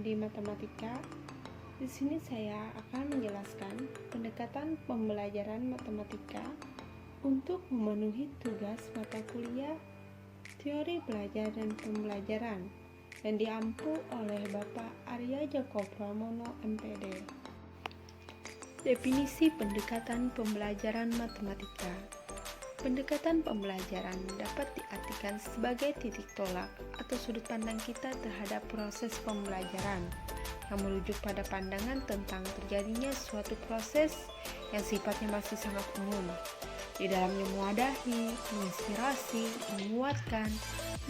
Prodi Matematika. Di sini saya akan menjelaskan pendekatan pembelajaran matematika untuk memenuhi tugas mata kuliah Teori Belajar dan Pembelajaran yang diampu oleh Bapak Arya Djoko Pramono, MPD. Definisi pendekatan pembelajaran matematika. Pendekatan pembelajaran dapat diartikan sebagai titik tolak atau sudut pandang kita terhadap proses pembelajaran yang merujuk pada pandangan tentang terjadinya suatu proses yang sifatnya masih sangat umum. Di dalamnya mewadahi, menginspirasi, menguatkan,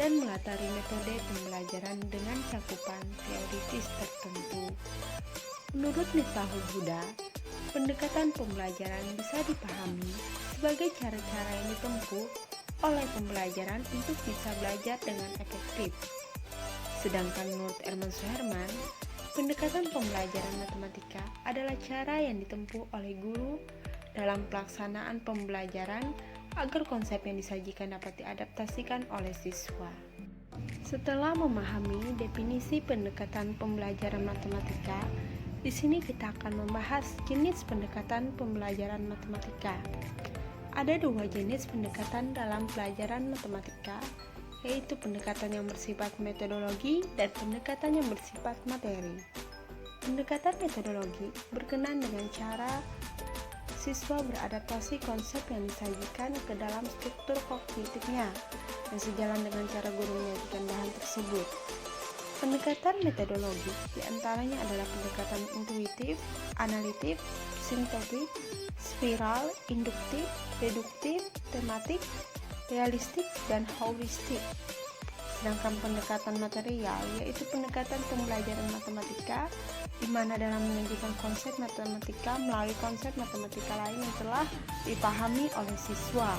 dan melatari metode pembelajaran dengan cakupan teoritis tertentu. Menurut Miftahul Huda, pendekatan pembelajaran bisa dipahami sebagai cara-cara yang ditempuh oleh pembelajaran untuk bisa belajar dengan efektif. Sedangkan menurut Herman Suherman, pendekatan pembelajaran matematika adalah cara yang ditempuh oleh guru dalam pelaksanaan pembelajaran agar konsep yang disajikan dapat diadaptasikan oleh siswa. Setelah memahami definisi pendekatan pembelajaran matematika, di sini kita akan membahas jenis pendekatan pembelajaran matematika. Ada dua jenis pendekatan dalam pelajaran matematika, yaitu pendekatan yang bersifat metodologi dan pendekatan yang bersifat materi. Pendekatan metodologi berkenaan dengan cara siswa beradaptasi konsep yang disajikan ke dalam struktur kognitifnya yang sejalan dengan cara guru menyajikan bahan tersebut. Pendekatan metodologi diantaranya adalah pendekatan intuitif, analitik, sintetik, spiral, induktif, deduktif, tematik, realistik, dan heuristik. Sedangkan pendekatan material yaitu pendekatan pembelajaran matematika di mana dalam menyajikan konsep matematika melalui konsep matematika lain yang telah dipahami oleh siswa.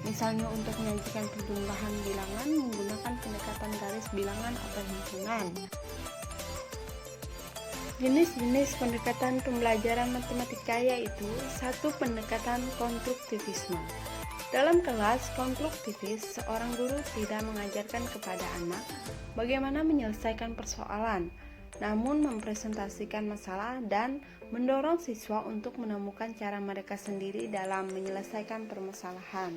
Misalnya untuk menyajikan pertumbuhan bilangan menggunakan pendekatan garis bilangan atau himpunan. Jenis-jenis pendekatan pembelajaran matematika yaitu 1. Pendekatan konstruktivisme. Dalam kelas konstruktivis, seorang guru tidak mengajarkan kepada anak bagaimana menyelesaikan persoalan, namun mempresentasikan masalah dan mendorong siswa untuk menemukan cara mereka sendiri dalam menyelesaikan permasalahan.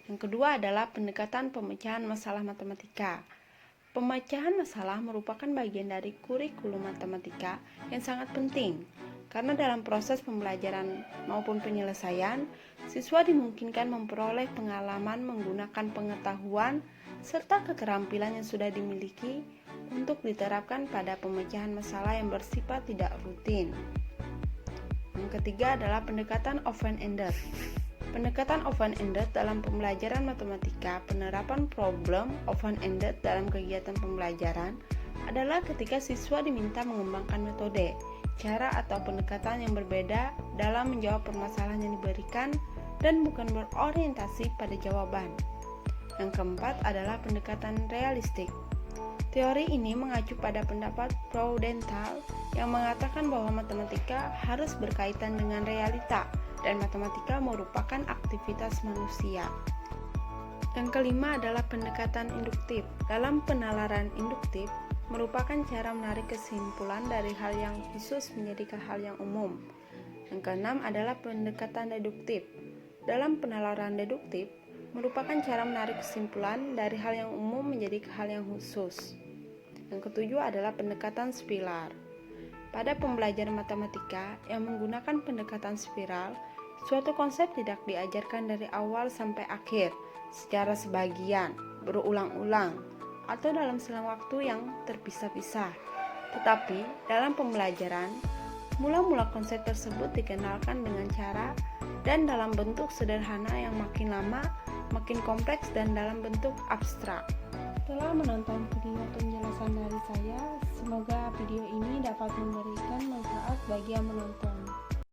Yang kedua adalah pendekatan pemecahan masalah matematika. Pemecahan masalah merupakan bagian dari kurikulum matematika yang sangat penting, karena dalam proses pembelajaran maupun penyelesaian, siswa dimungkinkan memperoleh pengalaman menggunakan pengetahuan serta keterampilan yang sudah dimiliki untuk diterapkan pada pemecahan masalah yang bersifat tidak rutin. Yang ketiga adalah pendekatan open-ended. Pendekatan open-ended dalam pembelajaran matematika, penerapan problem open-ended dalam kegiatan pembelajaran adalah ketika siswa diminta mengembangkan metode, cara atau pendekatan yang berbeda dalam menjawab permasalahan yang diberikan dan bukan berorientasi pada jawaban. Yang keempat adalah pendekatan realistik. Teori ini mengacu pada pendapat Prudential yang mengatakan bahwa matematika harus berkaitan dengan realita dan matematika merupakan aktivitas manusia. Yang kelima adalah pendekatan induktif. Dalam penalaran induktif merupakan cara menarik kesimpulan dari hal yang khusus menjadi ke hal yang umum. Yang keenam adalah pendekatan deduktif. Dalam penalaran deduktif merupakan cara menarik kesimpulan dari hal yang umum menjadi ke hal yang khusus. Yang ketujuh adalah pendekatan spiral. Pada pembelajaran matematika yang menggunakan pendekatan spiral, suatu konsep tidak diajarkan dari awal sampai akhir secara sebagian, berulang-ulang, atau dalam selang waktu yang terpisah-pisah. Tetapi dalam pembelajaran, mula-mula konsep tersebut dikenalkan dengan cara dan dalam bentuk sederhana yang makin lama makin kompleks dan dalam bentuk abstrak. Setelah menonton video penjelasan dari saya, semoga video ini dapat memberikan manfaat bagi yang menonton.